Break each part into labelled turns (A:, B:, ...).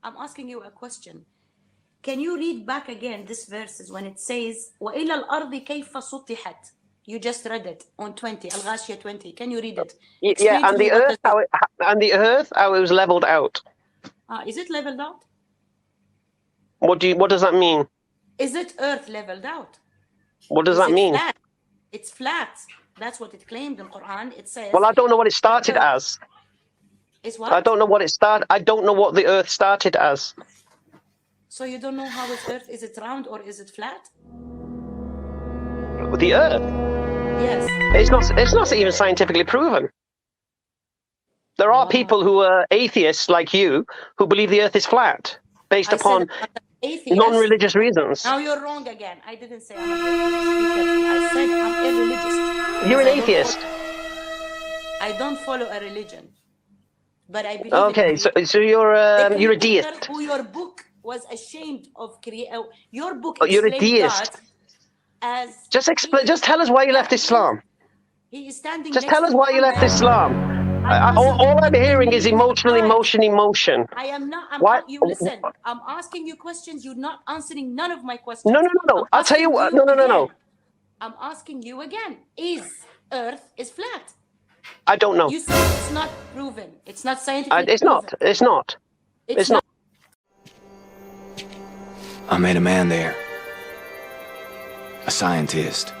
A: I'm asking you a question. Can you read back again this verses when it says وَإِلَى الْأَرْضِ كَيْفَ سُطِحَتْ? You just read it on 20, Al-Ghashiyah 20. Can you read it?
B: Yeah, and the earth, how it was leveled out.
A: Is it leveled out?
B: What does that mean?
A: Is it earth leveled out?
B: What does that mean?
A: Flat? It's flat. That's what it claimed in Quran. It says.
B: Well, I don't know what it started as.
A: Is what?
B: I don't know what it started. I don't know what the earth started as.
A: So you don't know how it's earth? Is it round or is it flat?
B: The earth?
A: Yes.
B: It's not even scientifically proven. There are people who are atheists like you who believe the earth is flat based upon non-religious reasons.
A: Now you're wrong again. I didn't say I'm a religious. I said I'm irreligious.
B: You're an atheist.
A: I don't follow a religion, but I believe.
B: Okay, so you're a deist.
A: Who your book was ashamed of creating. Your book.
B: You're a deist.
A: As
B: just tell us why you left Islam.
A: He is standing.
B: Just tell us why you left Islam. All I'm hearing is emotion.
A: I am not. You listen. I'm asking you questions. You're not answering none of my questions.
B: No. I'll tell you what. No.
A: I'm asking you again. Is Earth is flat?
B: I don't know.
A: You said it's not proven. It's not scientific.
B: It's not. It's not.
C: I met a man there. A scientist.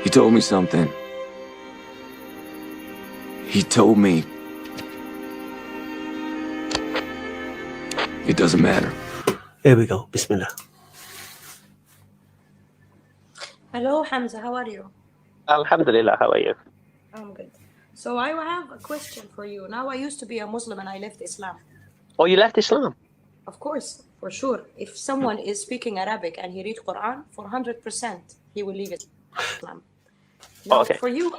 C: He told me something. He told me it doesn't matter.
D: Here we go. Bismillah.
A: Hello, Hamza. How are you?
B: Alhamdulillah. How are you?
A: I'm good. So I have a question for you. Now, I used to be a Muslim and I left Islam.
B: Oh, you left Islam?
A: Of course, for sure. If someone is speaking Arabic and he reads Quran, for 100%, he will leave Islam. Now,
B: okay.
A: For you,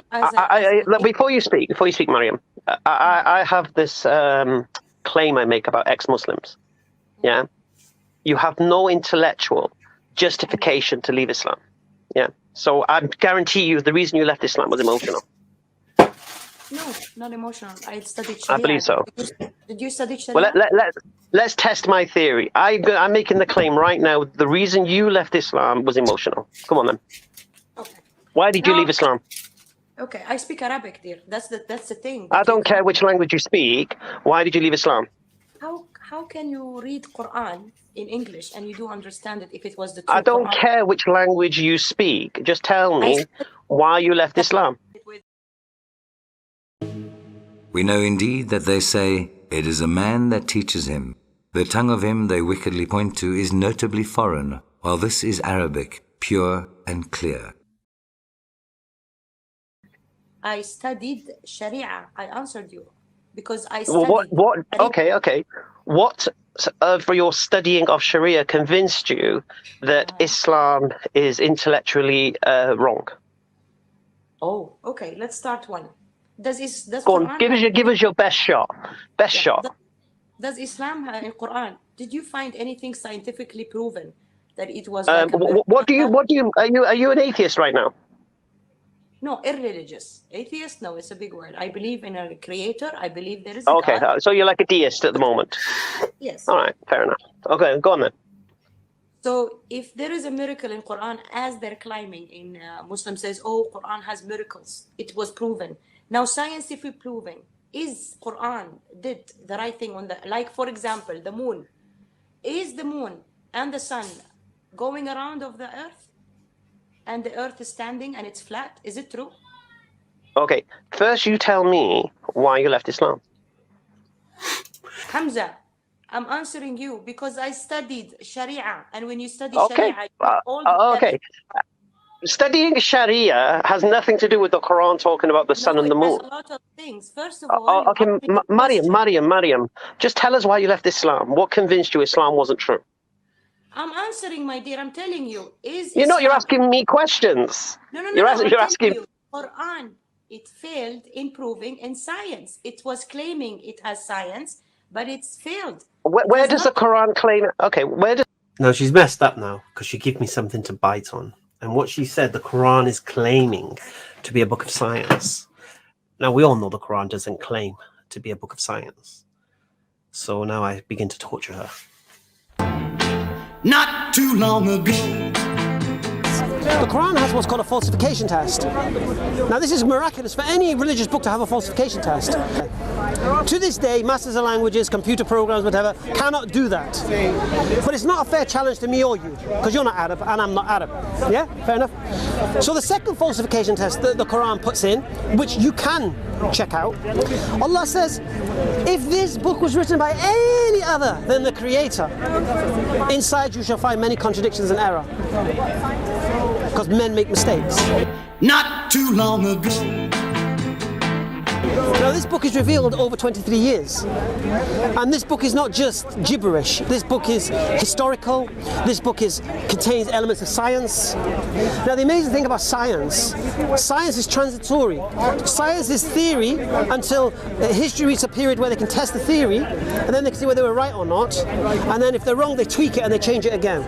B: before you speak, Mariam, I have this claim I make about ex-Muslims. Yeah, you have no intellectual justification to leave Islam. Yeah, so I guarantee you, the reason you left Islam was emotional.
A: No, not emotional. I studied Sharia.
B: I believe so.
A: Did you study Sharia?
B: Well, let's test my theory. I'm making the claim right now. The reason you left Islam was emotional. Come on then.
A: Okay.
B: Why did you leave Islam?
A: Okay, I speak Arabic, dear. That's the thing.
B: I don't care which language you speak. Why did you leave Islam?
A: How can you read Quran in English and you do understand it if it was the true
B: I don't
A: Quran?
B: care which language you speak. Just tell me why you left Islam.
E: We know indeed that they say, it is a man that teaches him. The tongue of him they wickedly point to is notably foreign, while this is Arabic, pure and clear.
A: I studied Sharia. I answered you because I studied.
B: Okay. What for your studying of Sharia convinced you that Islam is intellectually wrong?
A: Oh, okay. Let's start one. Does
B: Go on, give us your best shot. Shot.
A: Does Islam have in Quran? Did you find anything scientifically proven that it was?
B: What do you? Are you an atheist right now?
A: No, irreligious. Atheist? No, it's a big word. I believe in a creator. I believe there is
B: a
A: God.
B: So you're like a deist at the moment.
A: Yes.
B: All right, fair enough. Okay, go on then.
A: So if there is a miracle in Quran, as they're claiming in Muslim says, oh, Quran has miracles. It was proven. Now, scientifically proven, is Quran did the right thing on the, like, for example, the moon. Is the moon and the sun going around of the earth? And the earth is standing and it's flat? Is it true?
B: Okay, first you tell me why you left Islam.
A: Hamza, I'm answering you because I studied Sharia. And when you study
B: Sharia, okay. Studying Sharia has nothing to do with the Quran talking about the sun and the moon.
A: It has a lot of things. First of all,
B: okay, Mariam, just tell us why you left Islam. What convinced you Islam wasn't true?
A: I'm answering, my dear. I'm telling you.
B: You're asking me questions.
A: No.
B: You're asking.
A: Quran, it failed in proving in science. It was claiming it has science, but it's failed.
B: Where does the Quran claim? Okay, where does?
D: No, she's messed up now because she gave me something to bite on. And what she said, the Quran is claiming to be a book of science. Now, we all know the Quran doesn't claim to be a book of science. So now I begin to torture her.
F: Not too long ago.
G: The Quran has what's called a falsification test. Now this is miraculous for any religious book to have a falsification test. To this day, masters of languages, computer programs, whatever, cannot do that. But it's not a fair challenge to me or you, because you're not Arab and I'm not Arab. Yeah, fair enough? So the second falsification test that the Quran puts in, which you can check out, Allah says, if this book was written by any other than the Creator, inside you shall find many contradictions and error. Because men make mistakes.
F: Not too long ago.
G: Now this book is revealed over 23 years. And this book is not just gibberish. This book is historical. This book contains elements of science. Now the amazing thing about science is transitory. Science is theory until history reaches a period where they can test the theory, and then they can see whether they were right or not. And then if they're wrong, they tweak it and they change it again.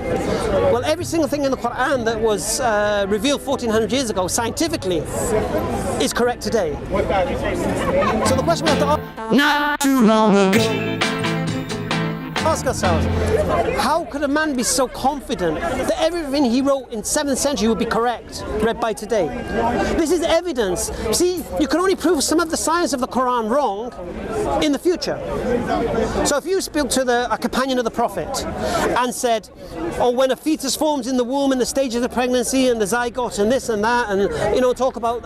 G: Well, every single thing in the Quran that was revealed 1400 years ago scientifically is correct today. So the question we have to
F: Not too long ago.
G: ask ourselves, how could a man be so confident that everything he wrote in 7th century would be correct, read by today? This is evidence. See, you can only prove some of the science of the Quran wrong in the future. So if you spoke to a companion of the Prophet and said, oh, when a fetus forms in the womb in the stages of pregnancy and the zygote and this and that, and talk about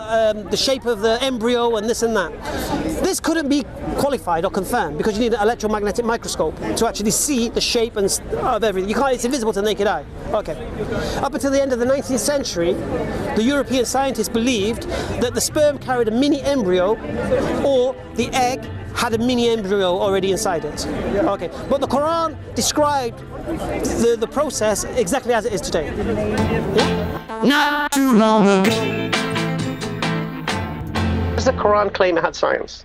G: the shape of the embryo and this and that, this couldn't be qualified or confirmed because you need an electromagnetic microscope to actually see the shape of everything. It's invisible to the naked eye. Okay. Up until the end of the 19th century, the European scientists believed that the sperm carried a mini embryo or the egg had a mini embryo already inside it. Okay. But the Quran described the process exactly as it is today. Yeah?
F: Not too long ago.
B: Does the Quran claim it had science?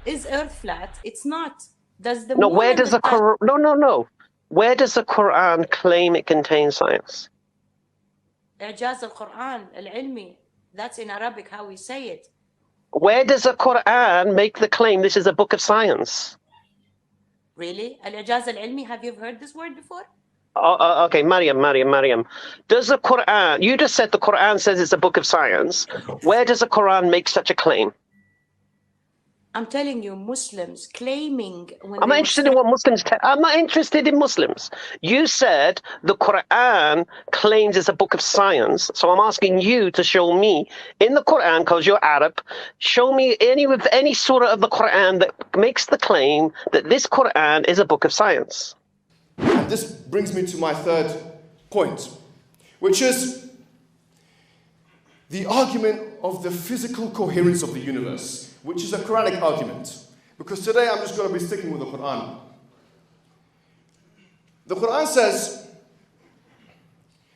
A: Is Earth flat? It's not. Does the
B: No,
A: moon
B: where
A: and
B: does the Quran... No. Where does the Quran claim it contains science?
A: Ijaz al-Quran, al-ilmi. That's in Arabic how we say it.
B: Where does the Quran make the claim this is a book of science?
A: Really? Al-Ijaz al-ilmi, have you heard this word before?
B: Okay, Maryam. Does the Quran... You just said the Quran says it's a book of science. Where does the Quran make such a claim?
A: I'm telling you, Muslims claiming...
B: I'm not interested in what Muslims... I'm not interested in Muslims. You said the Quran claims it's a book of science. So I'm asking you to show me in the Quran, because you're Arab, show me any surah of the Quran that makes the claim that this Quran is a book of science.
H: And this brings me to my third point, which is the argument of the physical coherence of the universe, which is a Quranic argument. Because today I'm just going to be sticking with the Quran. The Quran says,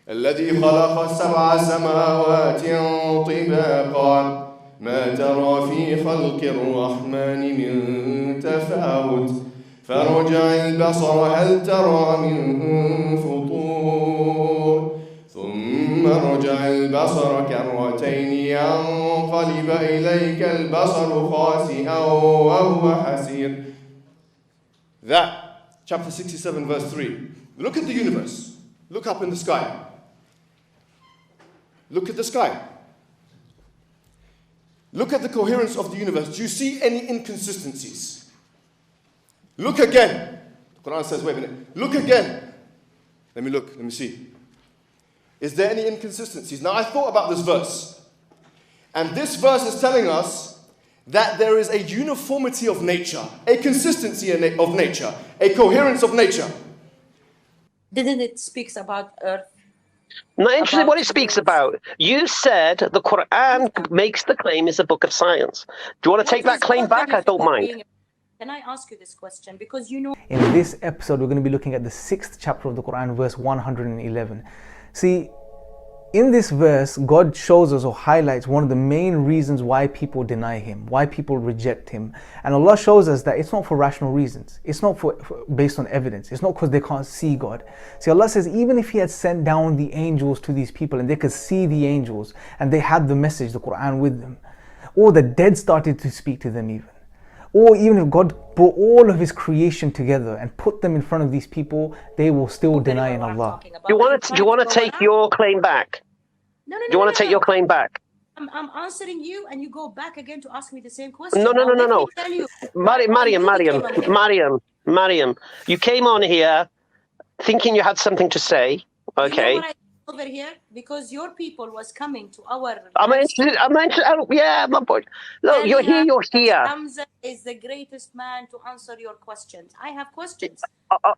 H: الذي خلق سبع سماوات طباقا ما ترى في خلق الرحمن من تفاوت فارجع البصر هل ترى من فطور ثم ارجع البصر كرتين ينقلب إليك البصر خاسئا وهو حسير. That, chapter 67, verse 3. Look at the universe. Look up in the sky. Look at the sky. Look at the coherence of the universe. Do you see any inconsistencies? Look again. The Quran says, wait a minute. Look again. Let me see. Is there any inconsistencies? Now I thought about this verse. And this verse is telling us that there is a uniformity of nature, a consistency of nature, a coherence of nature.
A: Didn't it speak about Earth?
B: I'm not interested in what it speaks about. You said the Quran makes the claim is a book of science. Do you want to take that claim back? I don't mind.
A: Can I ask you this question? Because
I: In this episode, we're going to be looking at the 6th chapter of the Quran, verse 111. See, in this verse, God shows us or highlights one of the main reasons why people deny Him, why people reject Him. And Allah shows us that it's not for rational reasons. It's not based on evidence. It's not because they can't see God. See, Allah says even if He had sent down the angels to these people and they could see the angels and they had the message, the Quran with them, or the dead started to speak to them even, or even if God brought all of his creation together and put them in front of these people, they will still deny in Allah.
B: Do you want to take your claim back?
A: No,
B: Do you want to take your claim back?
A: I'm answering you, and you go back again to ask me the same question.
B: No.
A: Let me tell you.
B: Mariam, you came on here thinking you had something to say. Okay.
A: You know what I over here? Because your people was coming to our...
B: I'm interested. Yeah, my boy. Look, you're here.
A: Hamza is the greatest man to answer your questions. I have questions.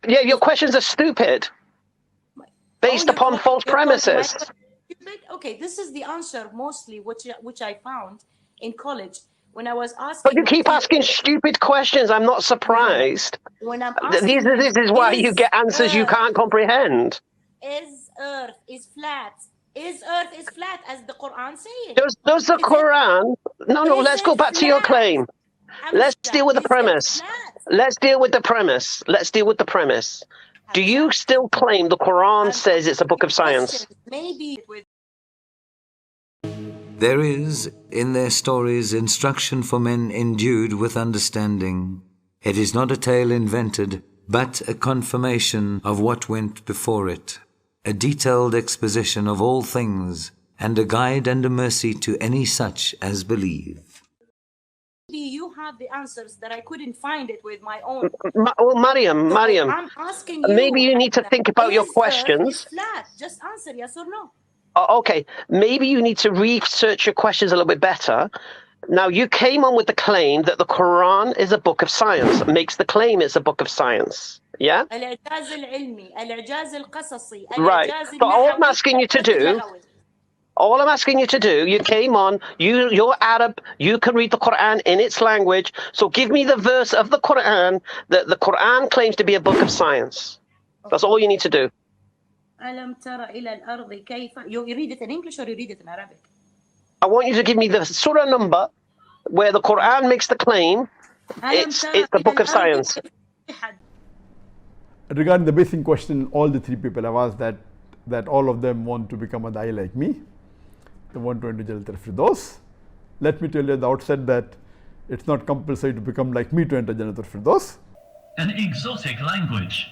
B: Yeah, your questions are stupid. Based upon false premises.
A: Okay, this is the answer mostly which I found in college when I was asking.
B: But you keep asking stupid questions. I'm not surprised.
A: When I'm asking,
B: this is why you get answers you can't comprehend.
A: Is Earth is flat? Is Earth is flat as the Quran says?
B: Does the Quran? No. Let's go back to your claim. Let's deal with the premise. Let's deal with the premise. Do you still claim the Quran says it's a book of science?
A: Maybe.
E: There is, in their stories, instruction for men endued with understanding. It is not a tale invented, but a confirmation of what went before it, a detailed exposition of all things, and a guide and a mercy to any such as believe.
A: You have the answers that I couldn't find it with my own.
B: Well, Mariam,
A: I'm asking you.
B: Maybe you need to think about your questions.
A: Flat. Just answer yes or no.
B: Okay, maybe you need to research your questions a little bit better. Now, you came on with the claim that the Quran is a book of science. It makes the claim it's a book of science. Yeah? Right. But all I'm asking you to do, you came on, you're Arab, you can read the Quran in its language, so give me the verse of the Quran that the Quran claims to be a book of science. That's all you need to do.
A: You read it in English or you read it in Arabic?
B: I want you to give me the surah number where the Quran makes the claim it's the book of science.
J: Regarding the basic question, all the three people have asked that all of them want to become a Da'i like me. They want to enter Jannatul Firdaus. Let me tell you at the outset that it's not compulsory to become like me to enter Jannatul Firdaus.
K: An exotic language.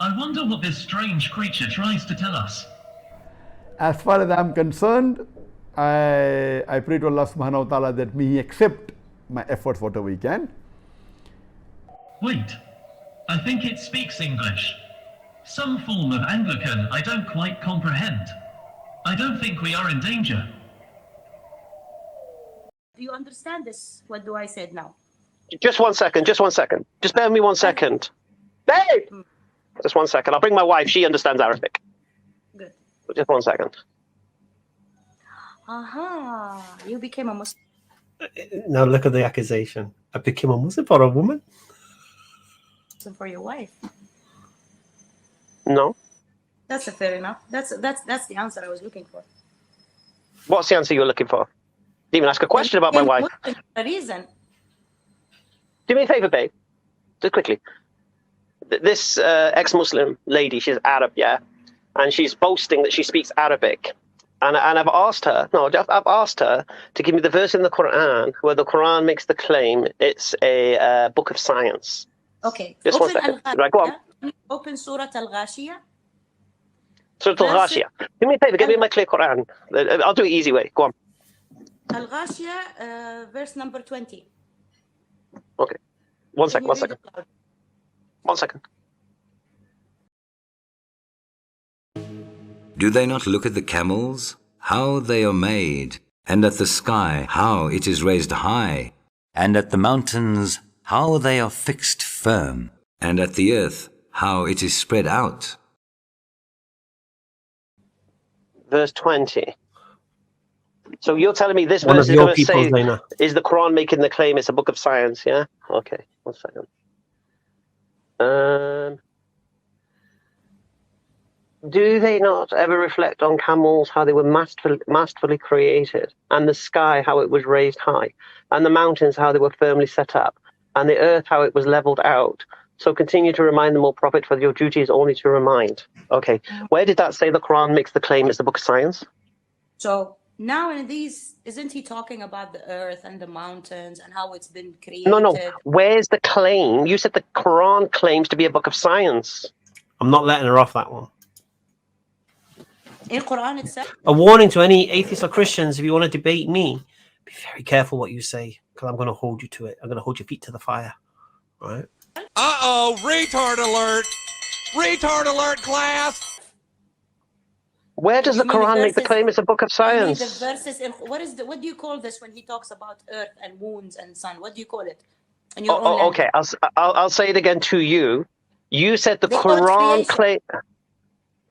K: I wonder what this strange creature tries to tell us.
J: As far as I'm concerned, I pray to Allah subhanahu wa ta'ala that may He accept my efforts whatever He can.
K: Wait, I think it speaks English. Some form of Anglican I don't quite comprehend. I don't think we are in danger.
A: Do you understand this? What do I say now?
B: Just one second. Just bear with me 1 second. Babe! Just 1 second. I'll bring my wife. She understands Arabic.
A: Good.
B: Just 1 second.
A: You became a Muslim.
D: Now look at the accusation. I became a Muslim for a woman?
A: For your wife.
B: No.
A: That's fair enough. That's the answer I was looking for.
B: What's the answer you're looking for? Didn't even ask a question about my wife.
A: A reason.
B: Do me a favor, babe. Just quickly. This ex-Muslim lady, she's Arab, yeah? And she's boasting that she speaks Arabic. And I've asked her to give me the verse in the Quran where the Quran makes the claim it's a book of science.
A: Okay.
B: Just 1 second. Right, go on.
A: Open Surah Al-Ghashiyah.
B: Surah Al-Ghashiyah. Do me a favor, give me my clear Quran. I'll do it easy way. Go on.
A: Al-Ghashiyah, verse number 20.
B: Okay. One second.
E: Do they not look at the camels, how they are made, and at the sky, how it is raised high, and at the mountains, how they are fixed firm, and at the earth, how it is spread out?
B: Verse 20. So you're telling me this verse is going to say, is the Quran making the claim it's a book of science, yeah? Okay, 1 second. Do they not ever reflect on camels, how they were masterfully created, and the sky, how it was raised high, and the mountains, how they were firmly set up, and the earth, how it was leveled out? So continue to remind them, O Prophet, for your duty is only to remind. Okay, where did that say the Quran makes the claim it's the book of science?
A: So Now in these, isn't he talking about the earth and the mountains and how it's been created?
B: No. Where's the claim? You said the Quran claims to be a book of science.
D: I'm not letting her off that one.
A: In Quran itself.
D: A warning to any atheists or Christians: if you want to debate me, be very careful what you say, because I'm going to hold you to it. I'm going to hold your feet to the fire. All right?
L: Uh-oh, retard alert! Retard alert, class!
B: Where does the Quran make the claim it's a book of science?
A: The verses in, what do you call this when he talks about earth and moons and sun? What do you call it? In your own
B: okay, I'll say it again to you. You said the Quran claim.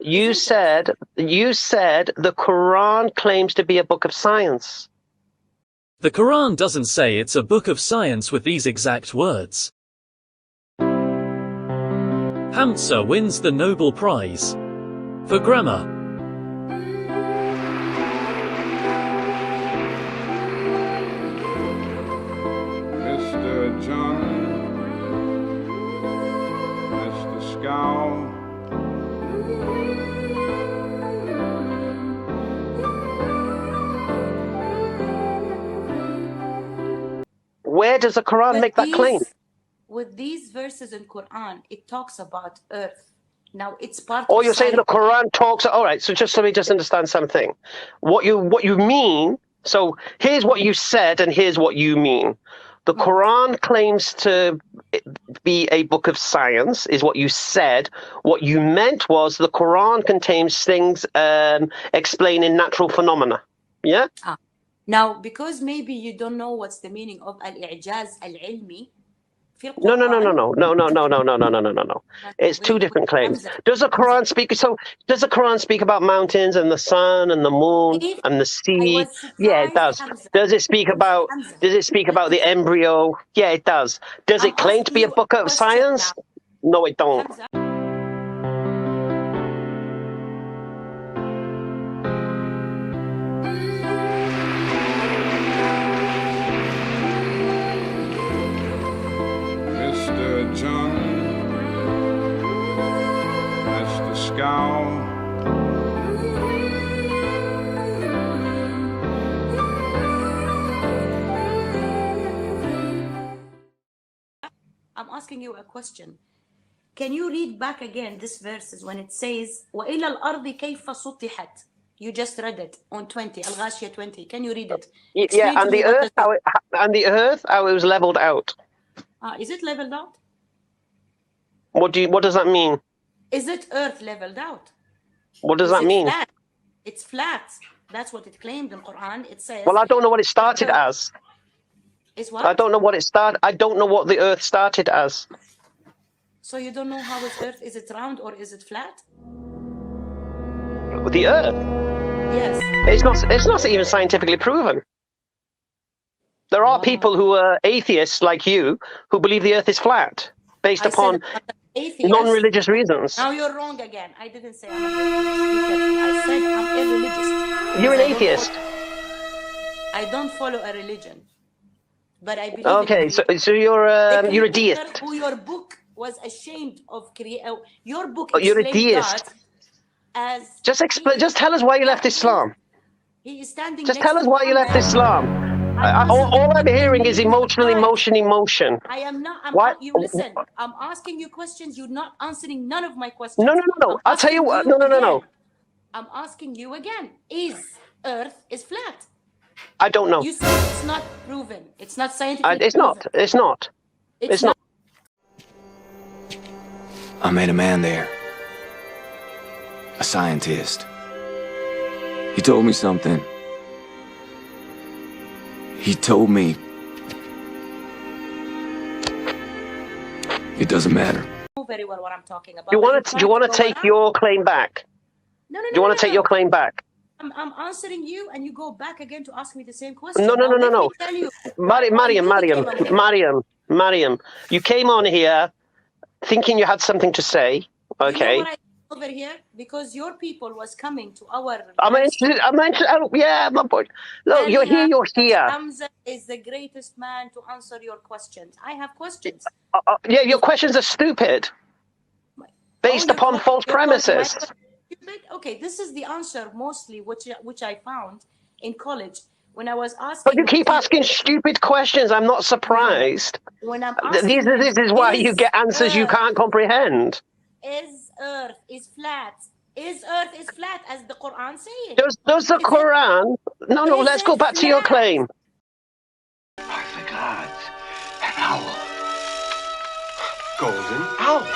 B: You said the Quran claims to be a book of science.
M: The Quran doesn't say it's a book of science with these exact words. Hamza wins the Nobel Prize for grammar.
N: Mr. John, Mr. Scow.
B: Where does the Quran make that claim?
A: With these verses in Quran, it talks about earth. Now it's part.
B: Oh, you're saying the Quran talks. All right. So let me just understand something. What you mean? So here's what you said, and here's what you mean. The Quran claims to be a book of science, is what you said. What you meant was the Quran contains things explaining natural phenomena. Yeah.
A: Now, because maybe you don't know what's the meaning of al-i'jaz al-ilmi.
B: No. It's two different claims. Does the Quran speak? So does the Quran speak about mountains and the sun and the moon and the sea? Yeah, it does. Does it speak about? Does it speak about the embryo? Yeah, it does. Does it claim to be a book of science? No, it don't.
N: John, Mr. Scow.
A: I'm asking you a question. Can you read back again this verses when it says وَإِلَى الْأَرْضِ كَيْفَ سُطِحَتْ? You just read it on 20, Al-Ghashiyah 20. Can you read it?
B: Yeah, and the earth, how it was leveled out.
A: Is it leveled out?
B: What does that mean?
A: Is it earth leveled out?
B: What does that mean?
A: Flat? It's flat. That's what it claimed in Quran. It says.
B: Well, I don't know what it started as.
A: Is what?
B: I don't know what it started. I don't know what the earth started as.
A: So you don't know how it's earth? Is it round or is it flat?
B: The earth?
A: Yes.
B: It's not even scientifically proven. There are people who are atheists like you who believe the earth is flat based upon non-religious reasons.
A: Now you're wrong again. I didn't say I'm a religious. I said I'm irreligious.
B: You're an atheist.
A: I don't follow a religion, but I believe.
B: Okay, so you're a deist.
A: Who your book was ashamed of creating. Your book.
B: You're a deist.
A: As
B: just tell us why you left Islam.
A: He is standing.
B: Just tell us why you left Islam. All I'm hearing is emotion.
A: I am not. You listen. I'm asking you questions. You're not answering none of my questions.
B: No. I'll tell you what. No.
A: I'm asking you again. Is Earth is flat?
B: I don't know.
A: You said it's not proven. It's not scientifically
B: It's
A: proven.
B: not. It's not.
C: I met a man there. A scientist. He told me something. He told me it doesn't matter.
A: I know very well what I'm talking about.
B: Do you want to take your claim back?
A: No.
B: Do you want to take your claim back?
A: I'm answering you, and you go back again to ask me the same question.
B: No.
A: Let me tell you.
B: Mariam, you came on here thinking you had something to say. Okay.
A: You know what I over here? Because your people was coming to our.
B: I'm interested. Yeah, my boy. Look, you're here.
A: Hamza is the greatest man to answer your questions. I have questions.
B: Yeah, your questions are stupid. Based upon false premises.
A: Okay, this is the answer mostly which I found in college when I was asking.
B: But you keep asking stupid questions. I'm not surprised.
A: When I'm asking,
B: this is why you get answers you can't comprehend.
A: Is Earth is flat? Is Earth is flat as the Quran says?
B: Does the Quran? No, let's go back to your claim.
O: Are the gods an owl? Golden owl.